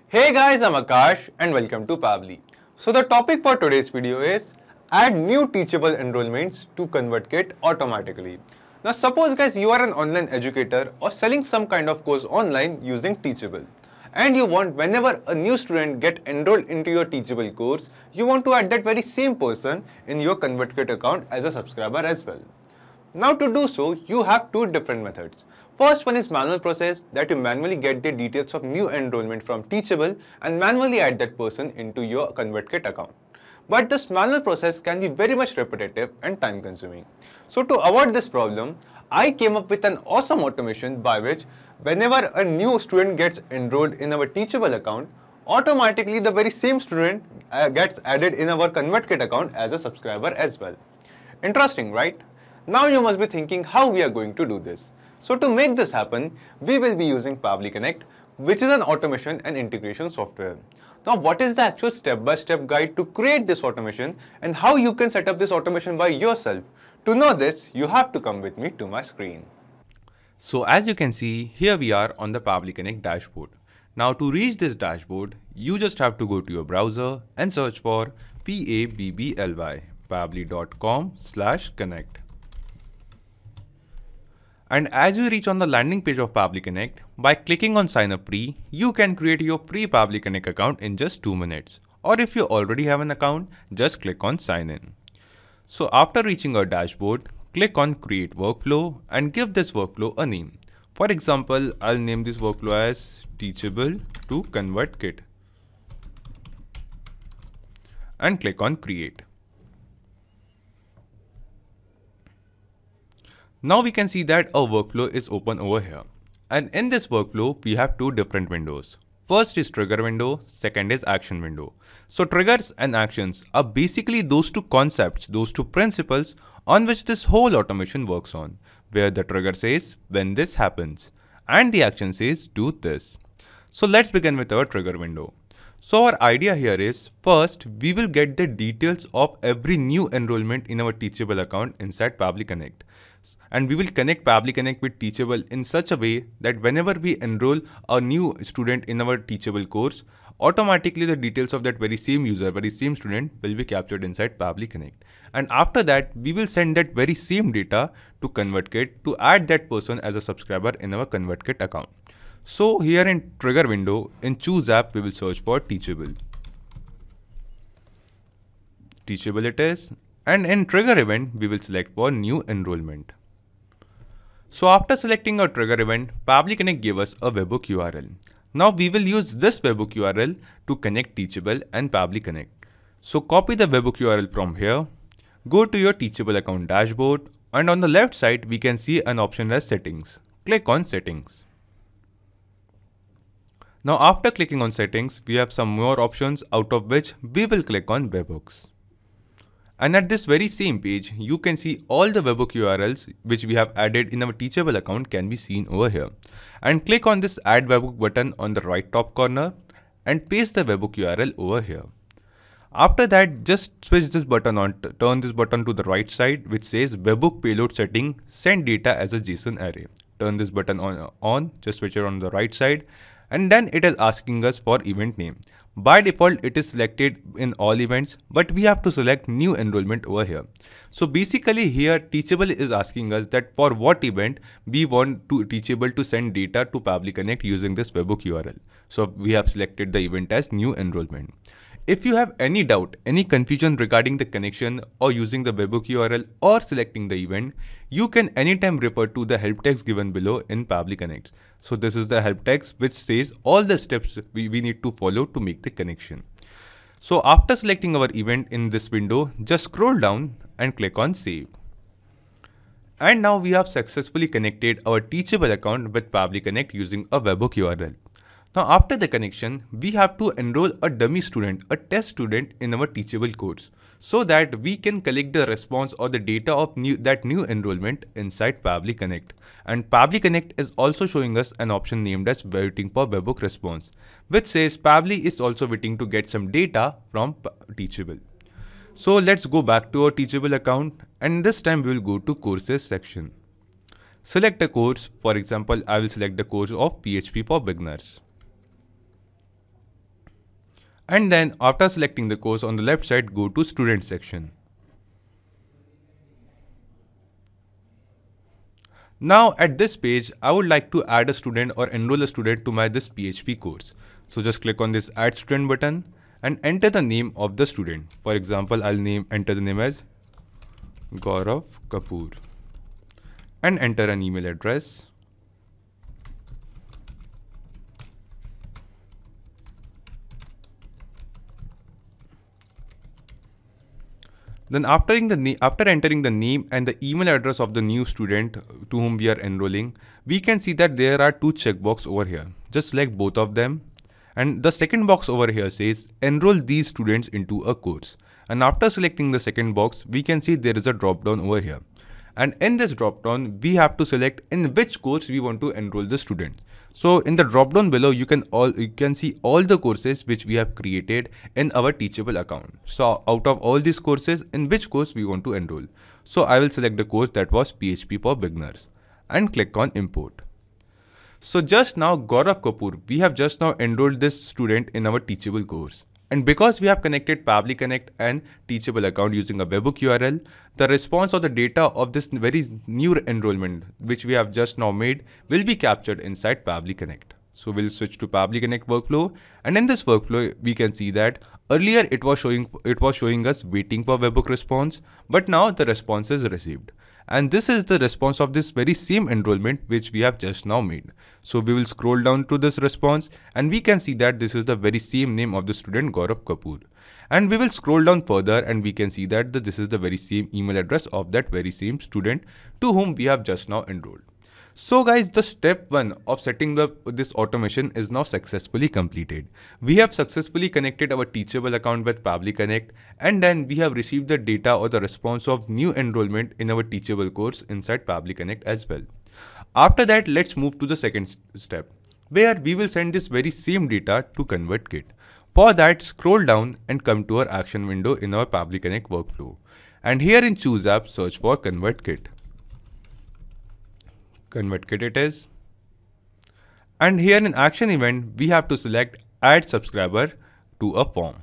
Hey guys, I'm Akash and welcome to Pabbly. So the topic for today's video is add new teachable enrollments to ConvertKit automatically. Now suppose guys you are an online educator or selling some kind of course online using Teachable, and you want whenever a new student get enrolled into your Teachable course, you want to add that very same person in your ConvertKit account as a subscriber as well. Now to do so, you have two different methods. First one is manual process, that you manually get the details of new enrollment from Teachable and manually add that person into your ConvertKit account. But this manual process can be very much repetitive and time consuming. So to avoid this problem, I came up with an awesome automation by which whenever a new student gets enrolled in our Teachable account, automatically the very same student gets added in our ConvertKit account as a subscriber as well. Interesting, right? Now you must be thinking how we are going to do this. So to make this happen, we will be using Pabbly Connect, which is an automation and integration software. Now what is the actual step-by-step guide to create this automation and how you can set up this automation by yourself? To know this, you have to come with me to my screen. So as you can see, here we are on the Pabbly Connect dashboard. Now to reach this dashboard, you just have to go to your browser and search for Pabbly, pabbly.com/connect. And as you reach on the landing page of Pabbly Connect, by clicking on sign up free, you can create your free Pabbly Connect account in just 2 minutes. Or if you already have an account, just click on sign in. So after reaching our dashboard, click on create workflow and give this workflow a name. For example, I'll name this workflow as Teachable to ConvertKit. And click on create. Now we can see that our workflow is open over here. And in this workflow, we have two different windows. First is trigger window, second is action window. So triggers and actions are basically those two concepts, those two principles on which this whole automation works on, where the trigger says when this happens and the action says do this. So let's begin with our trigger window. So our idea here is, first we will get the details of every new enrollment in our Teachable account inside Pabbly Connect. And we will connect Pabbly Connect with Teachable in such a way that whenever we enroll a new student in our Teachable course, automatically the details of that very same user, very same student will be captured inside Pabbly Connect. And after that, we will send that very same data to ConvertKit to add that person as a subscriber in our ConvertKit account. So here in trigger window, in choose app, we will search for Teachable. Teachable it is. And in trigger event, we will select for new enrollment. So after selecting our trigger event, Pabbly Connect gave us a webhook URL. Now we will use this webhook URL to connect Teachable and Pabbly Connect. So copy the webhook URL from here, go to your Teachable account dashboard, and on the left side, we can see an option as settings. Click on settings. Now after clicking on settings, we have some more options, out of which we will click on webhooks. And at this very same page, you can see all the webhook URLs which we have added in our Teachable account can be seen over here. And click on this add webhook button on the right top corner and paste the webhook URL over here. After that, just switch this button on, turn this button to the right side which says webhook payload setting, send data as a JSON array. Turn this button on, just switch it on the right side, and then it is asking us for event name. By default, it is selected in all events, but we have to select new enrollment over here. So basically here, Teachable is asking us that for what event we want Teachable to send data to Pabbly Connect using this webhook URL. So we have selected the event as new enrollment. If you have any doubt, any confusion regarding the connection or using the webhook URL or selecting the event, you can anytime refer to the help text given below in Pabbly Connect. So this is the help text which says all the steps we need to follow to make the connection. So after selecting our event in this window, just scroll down and click on save. And now we have successfully connected our Teachable account with Pabbly Connect using a webhook URL. Now after the connection, we have to enroll a dummy student, a test student in our Teachable course, so that we can collect the response or the data of that new enrollment inside Pabbly Connect. And Pabbly Connect is also showing us an option named as waiting for webhook response, which says Pabbly is also waiting to get some data from Teachable. So let's go back to our Teachable account, and this time we will go to courses section. Select a course. For example, I will select the course of PHP for beginners. And then after selecting the course on the left side, go to student section. Now at this page, I would like to add a student or enroll a student to this PHP course. So just click on this add student button and enter the name of the student. For example, I'll enter the name as Gaurav Kapoor and enter an email address. Then after entering the name and the email address of the new student to whom we are enrolling, we can see that there are two checkboxes over here. Just select both of them. And the second box over here says enroll these students into a course. And after selecting the second box, we can see there is a drop down over here. And in this drop down, we have to select in which course we want to enroll the students. So in the drop down below, you can see all the courses which we have created in our Teachable account. So out of all these courses, in which course we want to enroll. So I will select the course that was PHP for beginners and click on import. So just now Gaurav Kapoor, we have just now enrolled this student in our Teachable course. And because we have connected Pabbly Connect and Teachable account using a webhook URL, the response or the data of this very new enrollment, which we have just now made, will be captured inside Pabbly Connect. So we'll switch to Pabbly Connect workflow, and in this workflow, we can see that earlier it was showing us waiting for webhook response, but now the response is received. And this is the response of this very same enrollment which we have just now made. So we will scroll down to this response and we can see that this is the very same name of the student Gaurav Kapoor. And we will scroll down further and we can see that this is the very same email address of that very same student to whom we have just now enrolled. So guys, the step 1 of setting this automation is now successfully completed. We have successfully connected our Teachable account with Pabbly Connect, and then we have received the data or the response of new enrollment in our Teachable course inside Pabbly Connect as well. After that, let's move to the second step, where we will send this very same data to ConvertKit. For that, scroll down and come to our action window in our Pabbly Connect workflow. And here in Choose App, search for ConvertKit. ConvertKit it is. And here in action event, we have to select add subscriber to a form.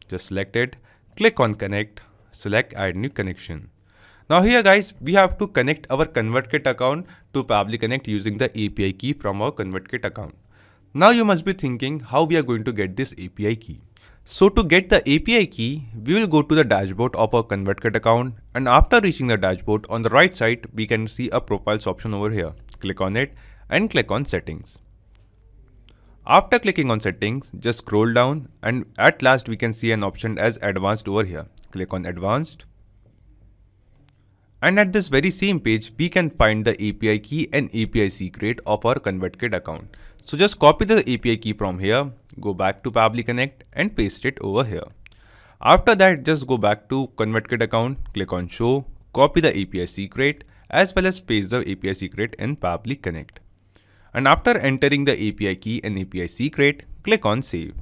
Just select it, click on connect, select add new connection. Now here guys, we have to connect our ConvertKit account to Pabbly Connect using the API key from our ConvertKit account. Now you must be thinking how we are going to get this API key. So to get the API key, we will go to the dashboard of our ConvertKit account, and after reaching the dashboard, on the right side, we can see a profiles option over here. Click on it and click on settings. After clicking on settings, just scroll down and at last we can see an option as advanced over here. Click on advanced. And at this very same page, we can find the API key and API secret of our ConvertKit account. So just copy the API key from here, go back to Pabbly Connect and paste it over here. After that, just go back to ConvertKit account, click on show, copy the API secret as well as paste the API secret in Pabbly Connect. And after entering the API key and API secret, click on save.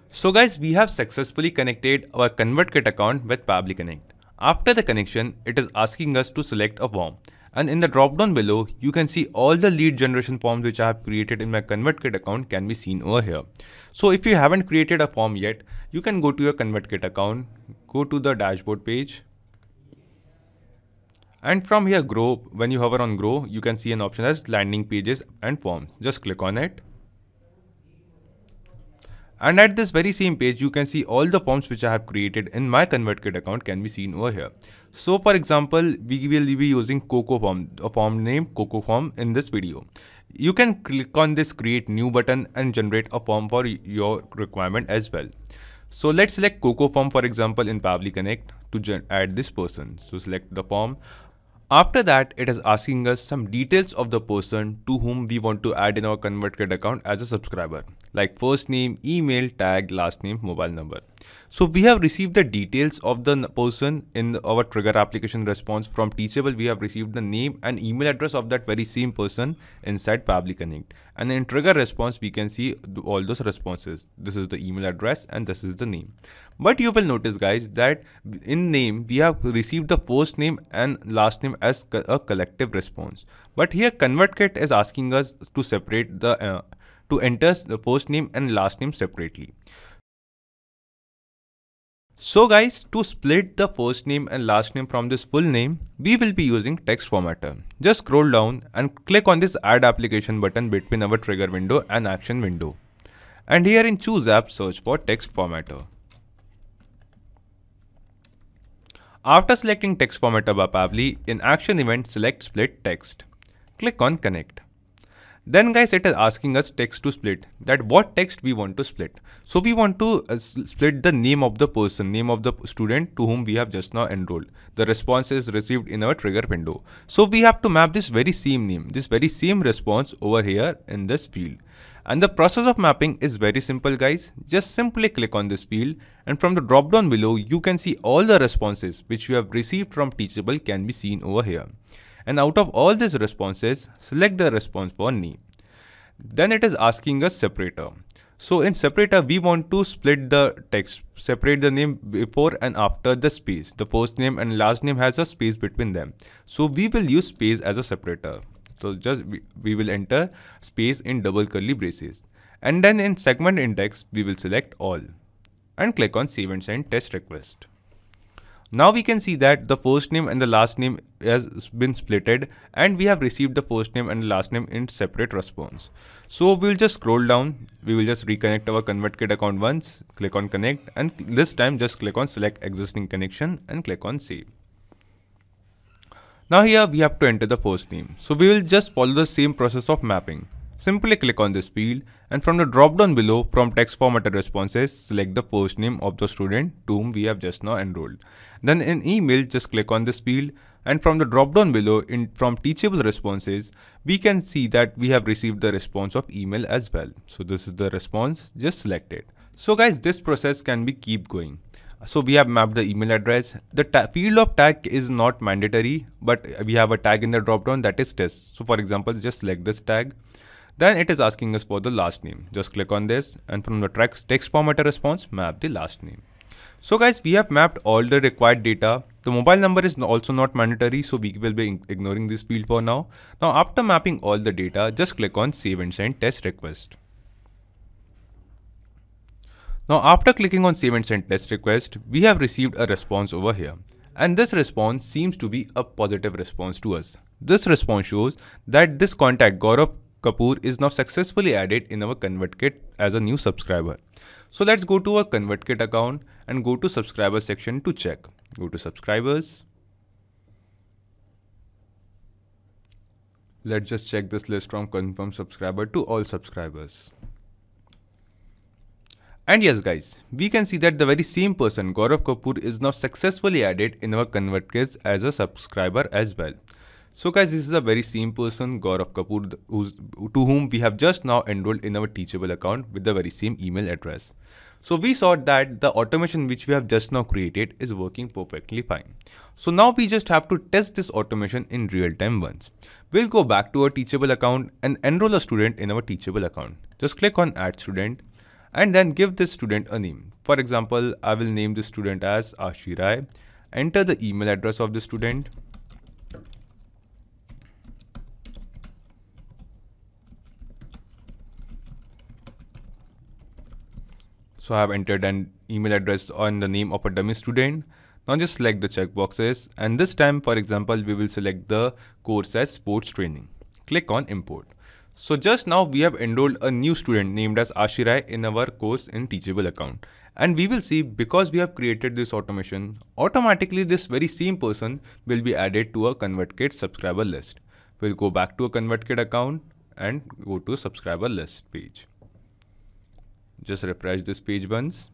So guys, we have successfully connected our ConvertKit account with Pabbly Connect. After the connection, it is asking us to select a form. And in the drop down below, you can see all the lead generation forms which I have created in my ConvertKit account can be seen over here. So if you haven't created a form yet, you can go to your ConvertKit account, go to the dashboard page. And from here, grow, when you hover on grow, you can see an option as landing pages and forms. Just click on it. And at this very same page, you can see all the forms which I have created in my ConvertKit account can be seen over here. So for example, we will be using Coco form, a form named Coco form in this video. You can click on this create new button and generate a form for your requirement as well. So let's select Coco form, for example, in Pabbly Connect to add this person. So select the form. After that, it is asking us some details of the person to whom we want to add in our ConvertKit account as a subscriber, like first name, email, tag, last name, mobile number. So we have received the details of the person in our trigger application response. From Teachable, we have received the name and email address of that very same person inside Pabbly Connect. And in trigger response, we can see all those responses. This is the email address and this is the name. But you will notice guys that in name, we have received the first name and last name as a collective response. But here ConvertKit is asking us to separate the to enter the first name and last name separately. So guys, to split the first name and last name from this full name, we will be using text formatter. Just scroll down and click on this add application button between our trigger window and action window. And here in choose app, search for text formatter. After selecting text formatter by Pabbly, in action event select split text. Click on connect. Then guys, it is asking us text to split, that what text we want to split. So we want to split the name of the person, name of the student to whom we have just now enrolled. The response is received in our trigger window. So we have to map this very same name, this very same response over here in this field. And the process of mapping is very simple guys. Just simply click on this field and from the drop down below, you can see all the responses which we have received from Teachable can be seen over here. And out of all these responses, select the response for name. Then it is asking us separator. So in separator, we want to split the text, separate the name before and after the space. The first name and last name has a space between them. So we will use space as a separator. So just we will enter space in double curly braces. And then in segment index, we will select all and click on save and send test request. Now we can see that the first name and the last name has been splitted and we have received the first name and the last name in separate response. So we'll just scroll down, we will just reconnect our ConvertKit account once, click on connect, and this time just click on select existing connection and click on save. Now here we have to enter the first name. So we will just follow the same process of mapping. Simply click on this field and from the drop down below from text formatted responses, select the first name of the student to whom we have just now enrolled. Then in email, just click on this field and from the drop down below from Teachable responses, we can see that we have received the response of email as well. So this is the response, just select it. So guys, this process can be keep going. So we have mapped the email address. The field of tag is not mandatory, but we have a tag in the drop down that is test. So for example, just select this tag. Then it is asking us for the last name. Just click on this and from the text formatter response, map the last name. So guys, we have mapped all the required data. The mobile number is also not mandatory, so we will be ignoring this field for now. Now after mapping all the data, just click on save and send test request. Now after clicking on save and send test request, we have received a response over here. And this response seems to be a positive response to us. This response shows that this contact Gaurav Kapoor is now successfully added in our ConvertKit as a new subscriber. So let's go to our ConvertKit account and go to subscriber section to check. Go to subscribers. Let's just check this list from confirm subscriber to all subscribers. And yes guys, we can see that the very same person Gaurav Kapoor is now successfully added in our ConvertKit as a subscriber as well. So guys, this is a very same person, Gaurav Kapoor, to whom we have just now enrolled in our Teachable account with the very same email address. So we saw that the automation which we have just now created is working perfectly fine. So now we just have to test this automation in real time once. We'll go back to our Teachable account and enroll a student in our Teachable account. Just click on add student and then give this student a name. For example, I will name this student as Ashi Rai. Enter the email address of the student. So I have entered an email address on the name of a dummy student. Now just select the checkboxes and this time, for example, we will select the course as sports training. Click on import. So just now we have enrolled a new student named as Ashi Rai in our course in Teachable account. And we will see, because we have created this automation, automatically this very same person will be added to a ConvertKit subscriber list. We'll go back to a ConvertKit account and go to subscriber list page. Just refresh this page once.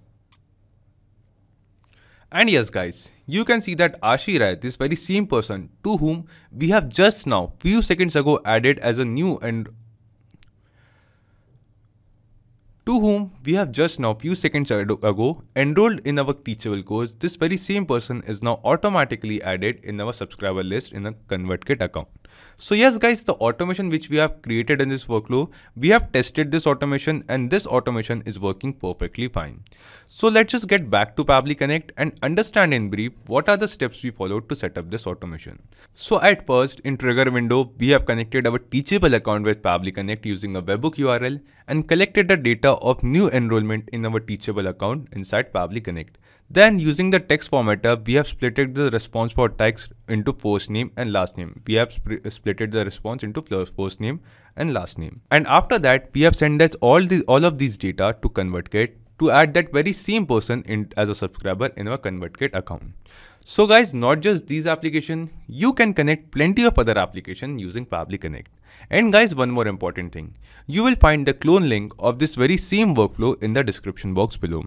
And yes guys, you can see that Ashi Rai, this very same person to whom we have just now few seconds ago added as a new and enrolled in our Teachable course, this very same person is now automatically added in our subscriber list in a ConvertKit account. So yes guys, the automation which we have created in this workflow, we have tested this automation and this automation is working perfectly fine. So let's just get back to Pabbly Connect and understand in brief what are the steps we followed to set up this automation. So at first, in trigger window, we have connected our Teachable account with Pabbly Connect using a webhook URL and collected the data of new enrollment in our Teachable account inside Pabbly Connect. Then using the text formatter, we have splitted the response for text into first name and last name. We have splitted the response into first name and last name. And after that, we have sent all of these data to ConvertKit to add that very same person in as a subscriber in our ConvertKit account. So guys, not just these applications, you can connect plenty of other applications using Pabbly Connect. And guys, one more important thing, you will find the clone link of this very same workflow in the description box below.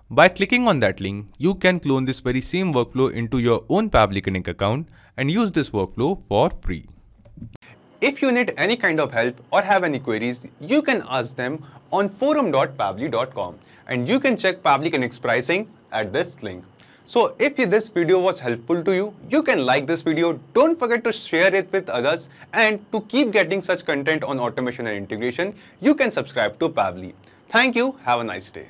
By clicking on that link, you can clone this very same workflow into your own Pabbly Connect account and use this workflow for free. If you need any kind of help or have any queries, you can ask them on forum.pabbly.com and you can check Pabbly Connect's pricing at this link. So if this video was helpful to you, you can like this video, don't forget to share it with others, and to keep getting such content on automation and integration, you can subscribe to Pabbly. Thank you, have a nice day.